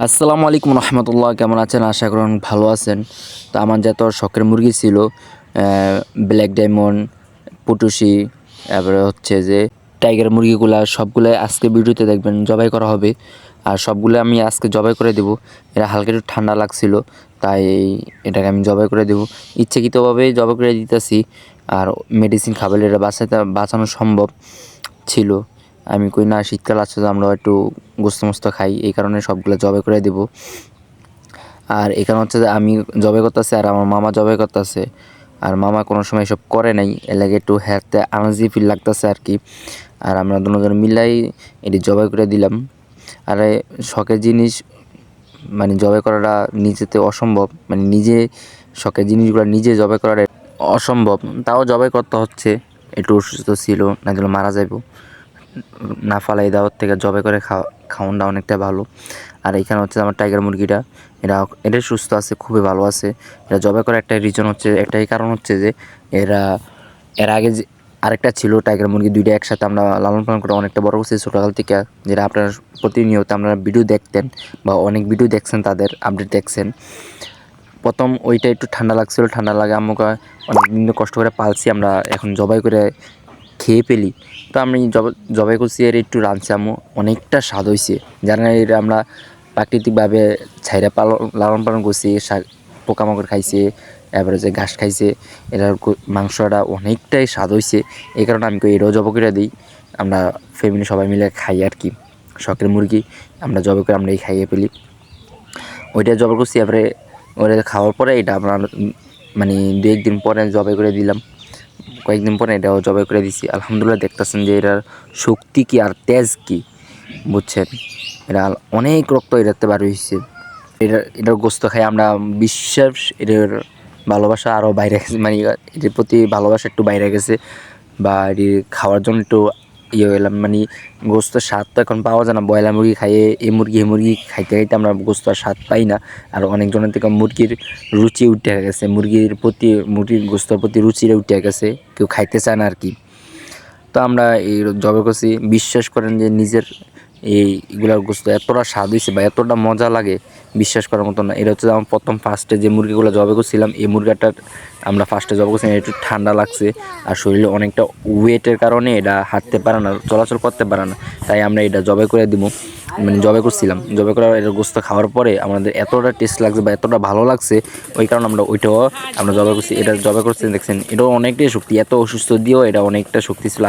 আসসালামু আলাইকুম রহমতুল্লাহ, কেমন আছেন? আশা করুন ভালো আছেন। তো আমার যত শখের মুরগি ছিল, ব্ল্যাক ডায়মন্ড, পটুসি, তারপরে হচ্ছে যে টাইগার মুরগিগুলা সবগুলো আজকে ভিডিওতে দেখবেন জবাই করা হবে। আর সবগুলো আমি আজকে জবাই করে দেবো। এরা হালকা একটু ঠান্ডা লাগছিল, তাই এটাকে আমি জবাই করে দেবো। ইচ্ছাকৃতভাবেই জবাই করে দিতেছি। আর মেডিসিন খাবার এটা বাঁচানো সম্ভব ছিল। আমি কই না, শীতকাল আসছে তো আমরা একটু গোস্ত মোস্ত খাই, এই কারণে সবগুলো জবাই করে দেবো। আর এখানে হচ্ছে যে আমি জবাই করতেছি আর আমার মামা জবাই করতেছে। আর মামা কোনো সময় এসব করে নাই, এর লাগে একটু হ্যাঁতে আনাজি ফিল লাগতেছে আর কি। আর আমরা দুজন মিলাই এটি জবাই করে দিলাম। আর শখের জিনিস মানে জবাই করাটা নিজেতে অসম্ভব, মানে নিজে শখের জিনিসগুলো নিজে জবাই করাটা অসম্ভব, তাও জবাই করতে হচ্ছে। একটু অসুস্থ ছিল, না দিলে মারা যাইব। না ফালাই দেওয়ার থেকে জবাই করে খাওয়ানটা অনেকটা ভালো। আর এখানে হচ্ছে আমার টাইগার মুরগিটা, এটা সুস্থ আছে, খুবই ভালো আছে। এটা জবাই করার একটাই রিজন হচ্ছে, একটাই কারণ হচ্ছে যে এরা এর আগে যে আরেকটা ছিল টাইগার মুরগি, দুইটা একসাথে আমরা লালন পালন করে অনেকটা বড় করছি ছোটোকাল থেকে, যেটা আপনারা প্রতিনিয়ত আপনারা ভিডিও দেখতেন বা অনেক ভিডিও দেখছেন, তাদের আপডেট দেখছেন। প্রথম ওইটা একটু ঠান্ডা লাগছিল, ঠান্ডা লাগে আমাকে অনেক দিন কষ্ট করে পালছি আমরা, এখন জবাই করে খেয়ে ফেলি। তো আমি জবাই করছি, এর একটু রাঁধছি আম্মু, অনেকটা স্বাদ হয়েছে। জানি না, এটা আমরা প্রাকৃতিকভাবে ছাইরা লালন পালন করছি, পোকামাকড় খাইছে, তারপরে যে ঘাস খাইছে, এটার মাংসটা অনেকটাই স্বাদ হয়েছে। এই কারণে আমি এটাও জবাই করে দিই, আমরা ফ্যামিলি সবাই মিলে খাই আর কি। শখের মুরগি আমরা জবাই করে আমরা খাইয়ে ফেলি। ওইটা জবাই করছি, এবারে ওটা খাওয়ার পরে এটা আমরা মানে 2-1 দিন পরে জবাই করে দিলাম। কয়েকদিন পরে এটাও জবাই করে দিছি। আলহামদুলিল্লাহ, দেখতেছেন যে এটার শক্তি কি আর তেজ কি, বুঝছেন? এটা অনেক রক্ত এটাতে বার হয়েছে। এটার গোস্ত খাই আমরা বিশ্বাস, এটার ভালোবাসা আরও বাইরে গেছে, মানে এটার প্রতি ভালোবাসা একটু বাইরে গেছে, বা এটি খাওয়ার জন্য একটু হলাম। মানে গোস্তের স্বাদ তো এখন পাওয়া যায় না, ব্রয়লার মুরগি খাইয়ে এই মুরগি খাইতে খাইতে আমরা গোস্তের স্বাদ পাই না। আর অনেকজনের থেকে মুরগির রুচি উঠে গেছে, মুরগির গোস্তের প্রতি রুচিটা উঠে গেছে, কেউ খাইতে চায় না আর কি। তো আমরা এই জবাই করছি, বিশ্বাস করেন যে নিজের এইগুলার গোস্ত এতটা স্বাদ হয়েছে বা এতটা মজা লাগে, বিশ্বাস করার মতো না। এটা হচ্ছে আমার ফার্স্টে যে মুরগিগুলো জবাই করছিলাম, এই মুরগিটার আমরা ফার্স্টে জবাই করছিলাম, একটু ঠান্ডা লাগছে আর শরীরে অনেকটা ওয়েটের কারণে এটা হাঁটতে পারে না, চলাচল করতে পারে না, তাই আমরা এটা জবাই করে দিব, মানে জবাই করছিলাম। জবাই করার এটা গোস্ত খাওয়ার পরে আমাদের এতটা টেস্ট লাগছে বা এতটা ভালো লাগছে, ওই কারণে আমরা ওইটাও আমরা জবাই করছি। এটা জবাই করছি, দেখছেন এটাও অনেকটাই শক্তি, এত অসুস্থ দিয়েও এটা অনেকটা শক্তি ছিল।